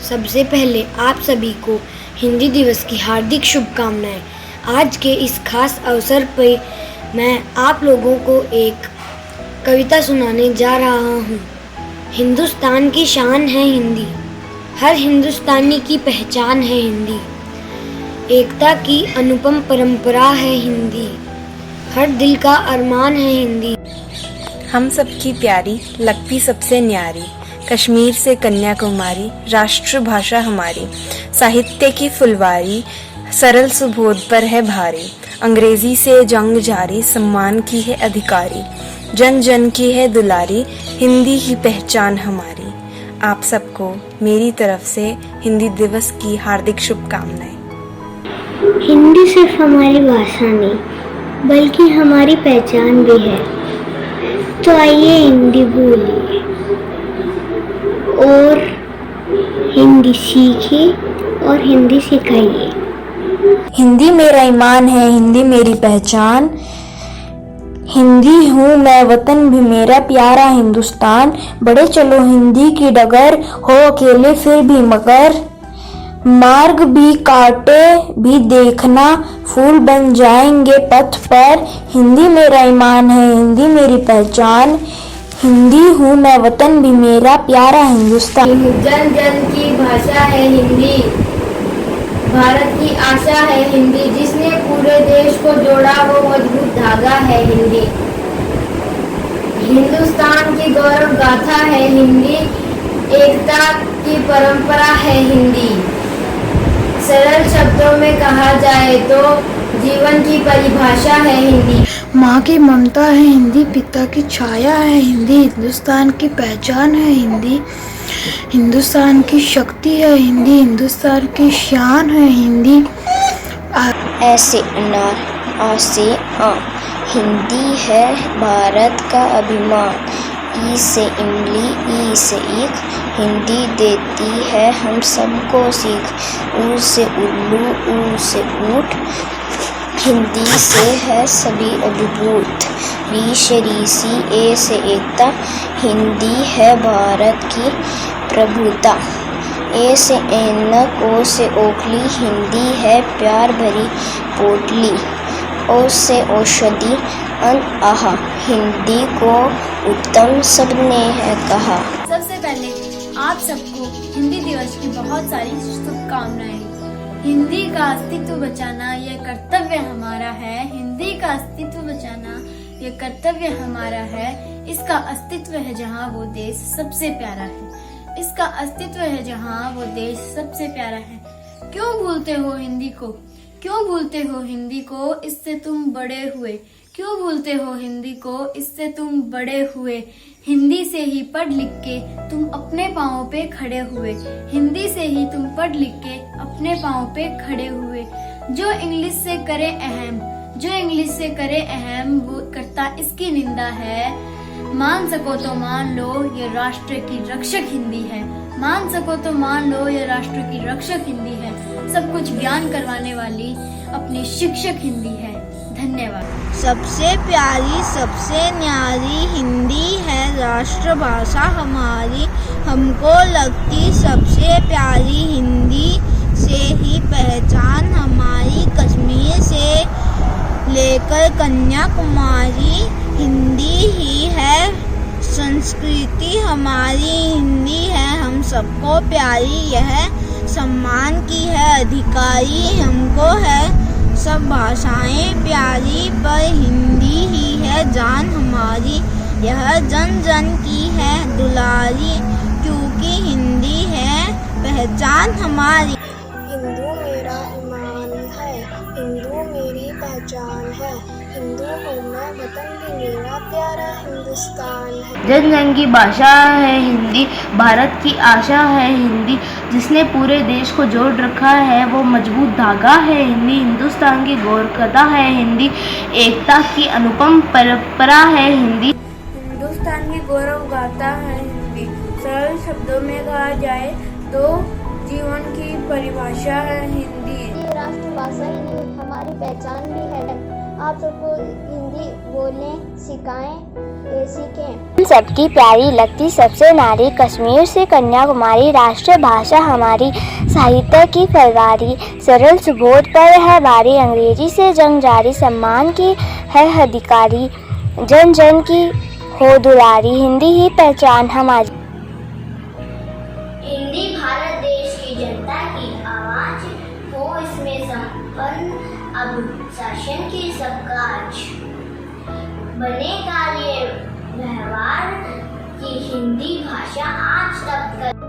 सबसे पहले आप सभी को हिंदी दिवस की हार्दिक शुभकामनाएं। आज के इस खास अवसर पर मैं आप लोगों को एक कविता सुनाने जा रहा हूँ। हिंदुस्तान की शान है हिंदी, हर हिंदुस्तानी की पहचान है हिंदी। एकता की अनुपम परंपरा है हिंदी, हर दिल का अरमान है हिंदी। हम सबकी प्यारी, लगती सबसे न्यारी, कश्मीर से कन्याकुमारी, राष्ट्रभाषा हमारी। साहित्य की फुलवारी, सरल सुबोध पर है भारी। अंग्रेजी से जंग जारी, सम्मान की है अधिकारी। जन जन की है दुलारी, हिंदी ही पहचान हमारी। आप सबको मेरी तरफ से हिंदी दिवस की हार्दिक शुभकामनाएं। हिंदी सिर्फ हमारी भाषा नहीं, बल्कि हमारी पहचान भी है। तो आइए हिंदी बोलिए और हिंदी सीखिए और हिंदी सिखाइए। हिंदी मेरा ईमान है, हिंदी मेरी पहचान। हिंदी हूँ मैं, वतन भी मेरा प्यारा हिंदुस्तान। बड़े चलो हिंदी की डगर, हो अकेले फिर भी मगर। मार्ग भी काटे भी देखना, फूल बन जाएंगे पथ पर। हिंदी मेरा ईमान है, हिंदी मेरी पहचान। हिंदी हूँ मैं, वतन भी मेरा प्यारा हिंदुस्तान। जन जन की भाषा है हिंदी, भारत की आशा है हिंदी। जिसने पूरे देश को जोड़ा वो मजबूत धागा है हिंदी। हिंदुस्तान की गौरव गाथा है हिंदी, एकता की परंपरा है हिंदी। सरल शब्दों में कहा जाए तो जीवन की परिभाषा है हिंदी। माँ की ममता है हिंदी, पिता की छाया है हिंदी। हिंदुस्तान की पहचान है हिंदी, हिंदुस्तान की शक्ति है हिंदी। हिंदुस्तान की शान है हिंदी। ऐसे अनार आ से आ, हिंदी है भारत का अभिमान। ई से इमली, ई से ईख, हिंदी देती है हम सबको सीख। ऊ से उल्लू, ऊ से ऊँट, हिंदी से है सभी अभिभूत। री से ऋषि, ए से एकता, हिंदी है भारत की प्रभुता। ए से ऐनक, ओ से ओखली, हिंदी है प्यार भरी पोटली। ओ से औषधि, अन आहा, हिंदी को उत्तम सबने है कहा। सबसे पहले आप सबको हिंदी दिवस की बहुत सारी शुभकामनाएं। हिंदी का अस्तित्व बचाना यह कर्तव्य हमारा है। हिंदी का अस्तित्व बचाना यह कर्तव्य हमारा है। इसका अस्तित्व है जहाँ वो देश सबसे प्यारा है। इसका अस्तित्व है जहाँ वो देश सबसे प्यारा है। क्यों भूलते हो हिंदी को, क्यों भूलते हो हिंदी को, इससे तुम बड़े हुए। क्यों भूलते हो हिंदी को, इससे तुम बड़े हुए। हिंदी से ही पढ़ लिख के तुम अपने पाँव पे खड़े हुए। हिंदी से ही तुम पढ़ लिख के अपने पाँव पे खड़े हुए। जो इंग्लिश से करे अहम, जो इंग्लिश से करे अहम, वो करता इसकी निंदा है। मान सको तो मान लो ये राष्ट्र की रक्षक हिंदी है। मान सको तो मान लो ये राष्ट्र की रक्षक हिंदी है। सब कुछ ज्ञान करवाने वाली अपनी शिक्षक हिंदी है। धन्यवाद। सबसे प्यारी सबसे न्यारी, हिंदी है राष्ट्रभाषा हमारी। हमको लगती सबसे प्यारी, हिंदी से ही पहचान हमारी। कश्मीर से लेकर कन्याकुमारी, हिंदी ही है संस्कृति हमारी। हिंदी है हम सबको प्यारी, यह सम्मान की है अधिकारी। हमको है सब भाषाएं प्यारी, पर हिंदी ही है जान हमारी। यह जन जन की है दुलारी, क्योंकि हिंदी है पहचान हमारी। हिंदू मेरा ईमान है, हिंदू मेरी पहचान है। हिंदू हूँ मैं, वतन भी मेरा प्यारा हिंदुस्तान है। जन जन की भाषा है हिंदी, भारत की आशा है हिंदी। जिसने पूरे देश को जोड़ रखा है वो मजबूत धागा है हिंदी। हिंदुस्तान की गौरकथा है हिंदी, एकता की अनुपम परंपरा है हिंदी। हिंदुस्तान की गौरव गाथा है हिंदी, सरल शब्दों में कहा जाए तो जीवन की परिभाषा है हिंदी। राष्ट्रभाषा ही नहीं, हमारी पहचान भी है। आप सबको हिंदी हिंदी बोलने सीखें। सबकी प्यारी लगती सबसे नारी, कश्मीर से कन्याकुमारी, राष्ट्रभाषा हमारी, साहित्य की फलवारी, सरल सुबोध पर है बारी, अंग्रेजी से जंग जारी, सम्मान की है अधिकारी, जन जन की हो दुलारी, हिंदी ही पहचान हमारी। हिंदी भारत देश की जनता की आवाज हो, इसमें संपन्न अब शासन की सब काज, बने का ये व्यवहार की हिंदी भाषा आज तक